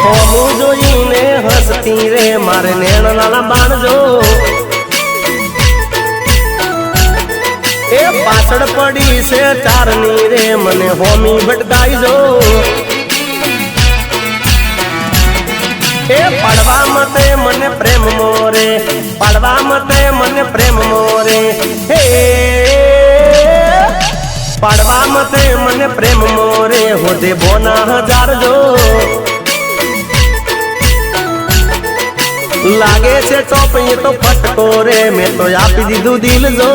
હોમું જોઈને હસતી રે મારે નેણ નાના બાણજો એ પાછળ પડી છે ચારની રે મને હોમી ભટકાઈ જો એ પડવા મતે મને પ્રેમ મોરે પડવા મતે મને પ્રેમ મોરે હે પડવા મતે મને પ્રેમ મોરે હોદે બોના હજાર જો લાગે છે ચોપ એ તો ફટકો રે મેં તો આપી દીધું દિલ જો